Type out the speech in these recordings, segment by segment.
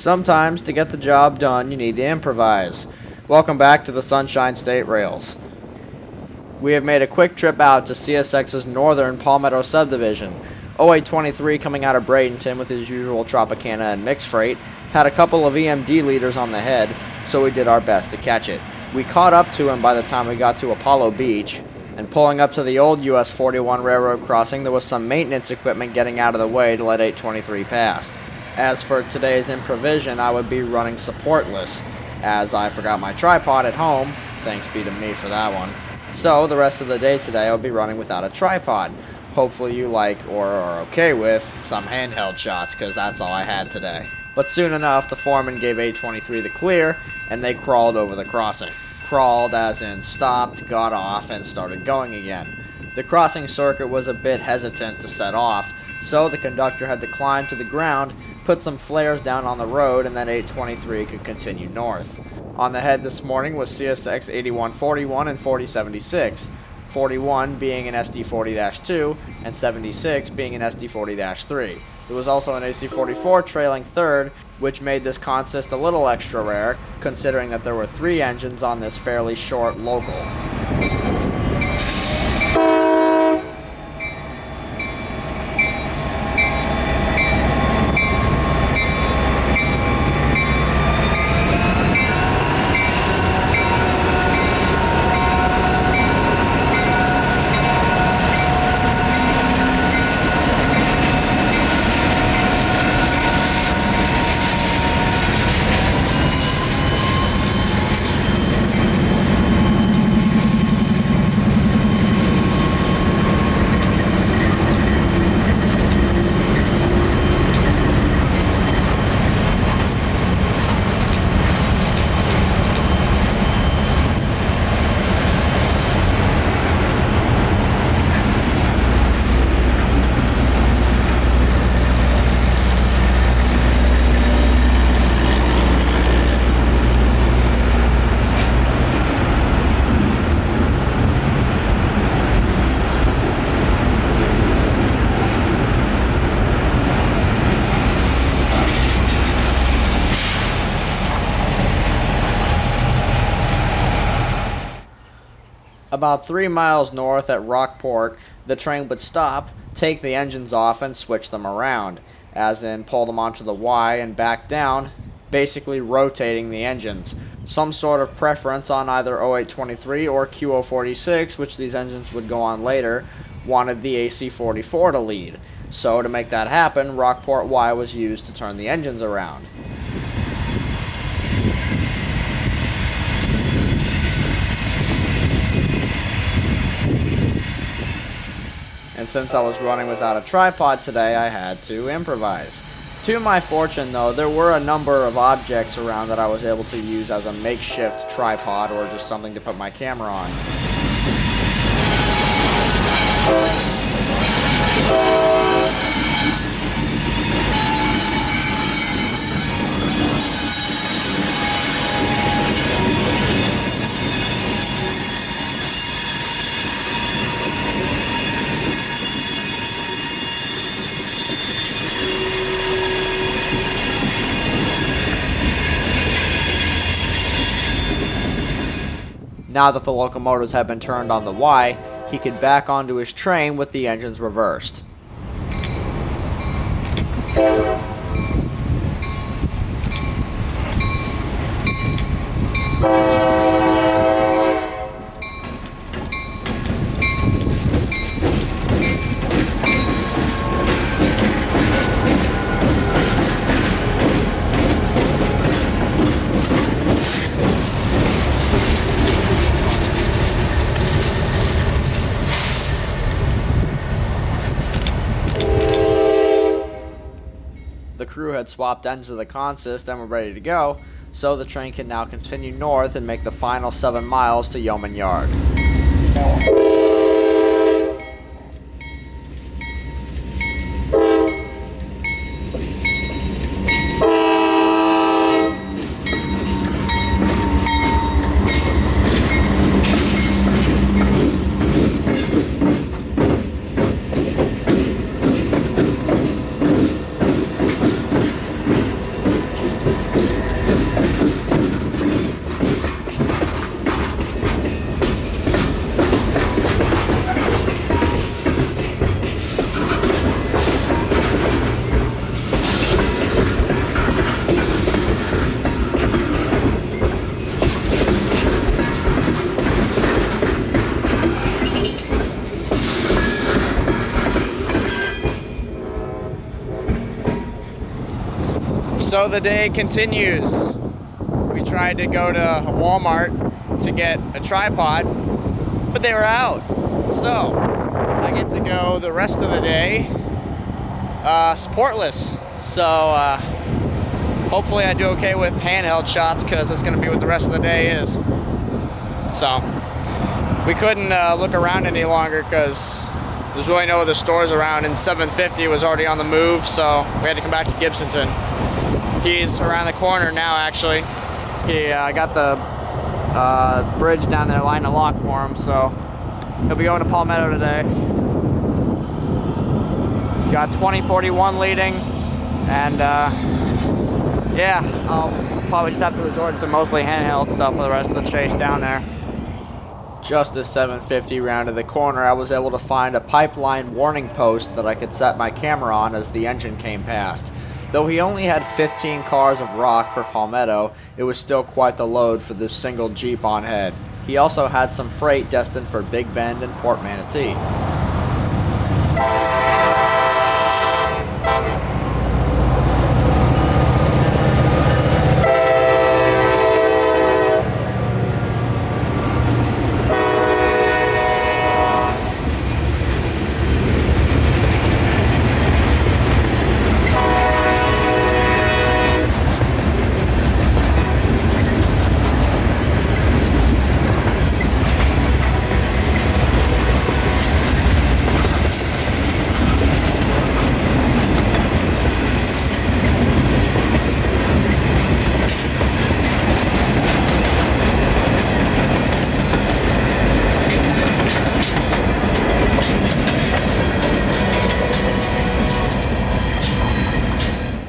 Sometimes, to get the job done, you need to improvise. Welcome back to the Sunshine State Rails. We have made a quick trip out to CSX's northern Palmetto Subdivision. 0823 coming out of Bradenton with his usual Tropicana and mixed freight had a couple of EMD leaders on the head, so we did our best to catch it. We caught up to him by the time we got to Apollo Beach, and pulling up to the old US 41 railroad crossing, there was some maintenance equipment getting out of the way to let 823 past. As for today's improvision, I would be running supportless, as I forgot my tripod at home, thanks be to me for that one. So the rest of the day today I'll be running without a tripod. Hopefully you like or are okay with some handheld shots, because that's all I had today. But soon enough, the foreman gave 823 the clear, and they crawled over the crossing. Crawled as in stopped, got off, and started going again. The crossing circuit was a bit hesitant to set off, so the conductor had to climb to the ground, put some flares down on the road, and then 823 could continue north. On the head this morning was CSX 8141 and 4076, 41 being an SD40-2 and 76 being an SD40-3. There was also an AC44 trailing third, which made this consist a little extra rare, considering that there were 3 engines on this fairly short local. About 3 miles north at Rockport, the train would stop, take the engines off, and switch them around, as in pull them onto the Y and back down, basically rotating the engines. Some sort of preference on either 0823 or QO46, which these engines would go on later, wanted the AC44 to lead. So to make that happen, Rockport Y was used to turn the engines around. And since I was running without a tripod today, I had to improvise. To my fortune, though, there were a number of objects around that I was able to use as a makeshift tripod or just something to put my camera on. Now that the locomotives had been turned on the Y, he could back onto his train with the engines reversed. The crew had swapped ends of the consist and were ready to go, so the train can now continue north and make the final 7 miles to Yeoman Yard. So the day continues. We tried to go to Walmart to get a tripod, but they were out. So I get to go the rest of the day sportless. So hopefully I do okay with handheld shots, because that's going to be what the rest of the day is. So we couldn't look around any longer because there's really no other stores around, and 750 was already on the move, so we had to come back to Gibsonton. He's around the corner now, actually. He got the bridge down there lined and locked for him, so he'll be going to Palmetto today. Got 2041 leading, and yeah, I'll probably just have to resort to mostly handheld stuff for the rest of the chase down there. Just as 750 rounded the corner, I was able to find a pipeline warning post that I could set my camera on as the engine came past. Though he only had 15 cars of rock for Palmetto, it was still quite the load for this single Jeep on head. He also had some freight destined for Big Bend and Port Manatee.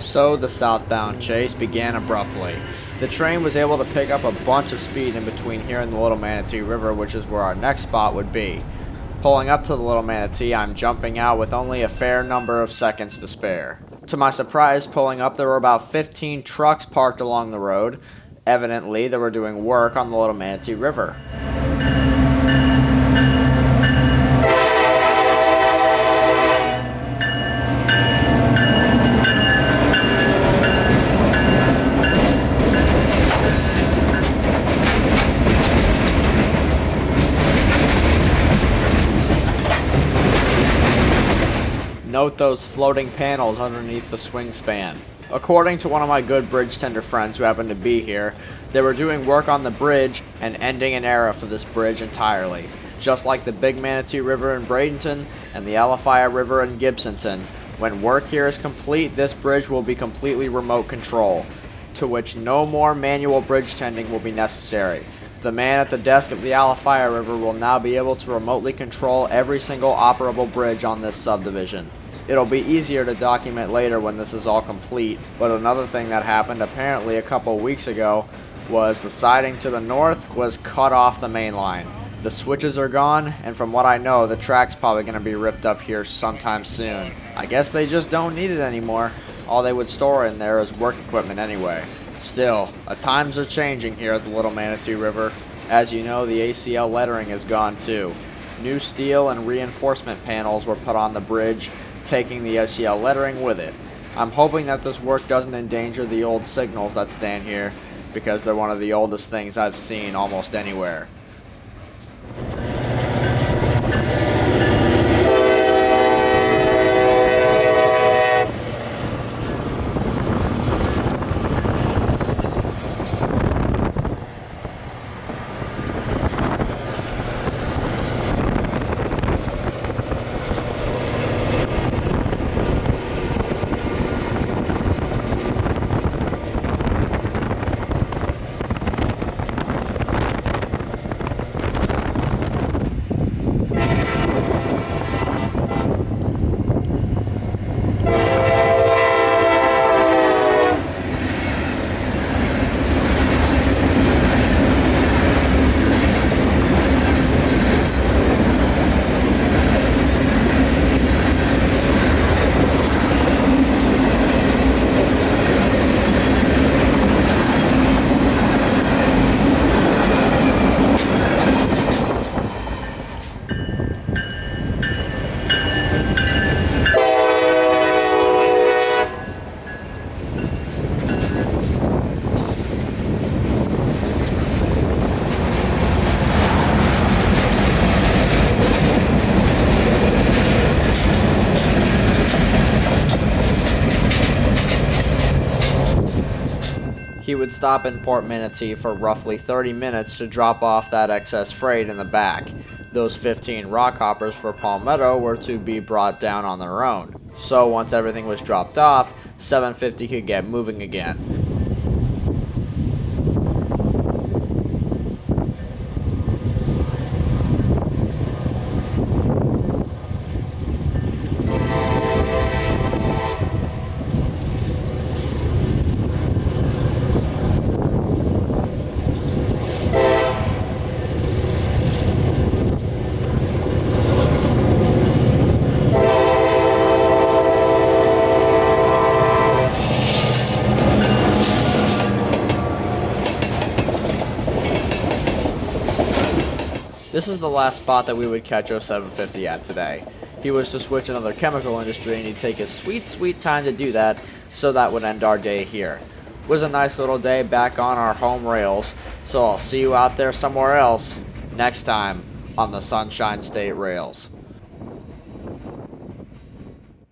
So the southbound chase began abruptly. The train was able to pick up a bunch of speed in between here and the Little Manatee River, which is where our next spot would be. Pulling up to the Little Manatee, I'm jumping out with only a fair number of seconds to spare. To my surprise, pulling up, there were about 15 trucks parked along the road. Evidently, they were doing work on the Little Manatee River. Note those floating panels underneath the swing span. According to one of my good bridge tender friends who happened to be here, they were doing work on the bridge and ending an era for this bridge entirely. Just like the Big Manatee River in Bradenton and the Alafia River in Gibsonton, when work here is complete, this bridge will be completely remote control, to which no more manual bridge tending will be necessary. The man at the desk of the Alafia River will now be able to remotely control every single operable bridge on this subdivision. It'll be easier to document later when this is all complete, but another thing that happened apparently a couple weeks ago was the siding to the north was cut off the main line. The switches are gone, and from what I know, the track's probably going to be ripped up here sometime soon. I guess they just don't need it anymore. All they would store in there is work equipment anyway. Still, times are changing here at the Little Manatee River. As you know, the ACL lettering is gone too. New steel and reinforcement panels were put on the bridge, taking the ACL lettering with it. I'm hoping that this work doesn't endanger the old signals that stand here, because they're one of the oldest things I've seen almost anywhere. would stop in Port Manatee for roughly 30 minutes to drop off that excess freight in the back. Those 15 rock hoppers for Palmetto were to be brought down on their own. So once everything was dropped off, 750 could get moving again. This is the last spot that we would catch 0750 at today. He was to switch another chemical industry and he'd take his sweet time to do that, so that would end our day here. It was a nice little day back on our home rails, so I'll see you out there somewhere else next time on the Sunshine State Rails.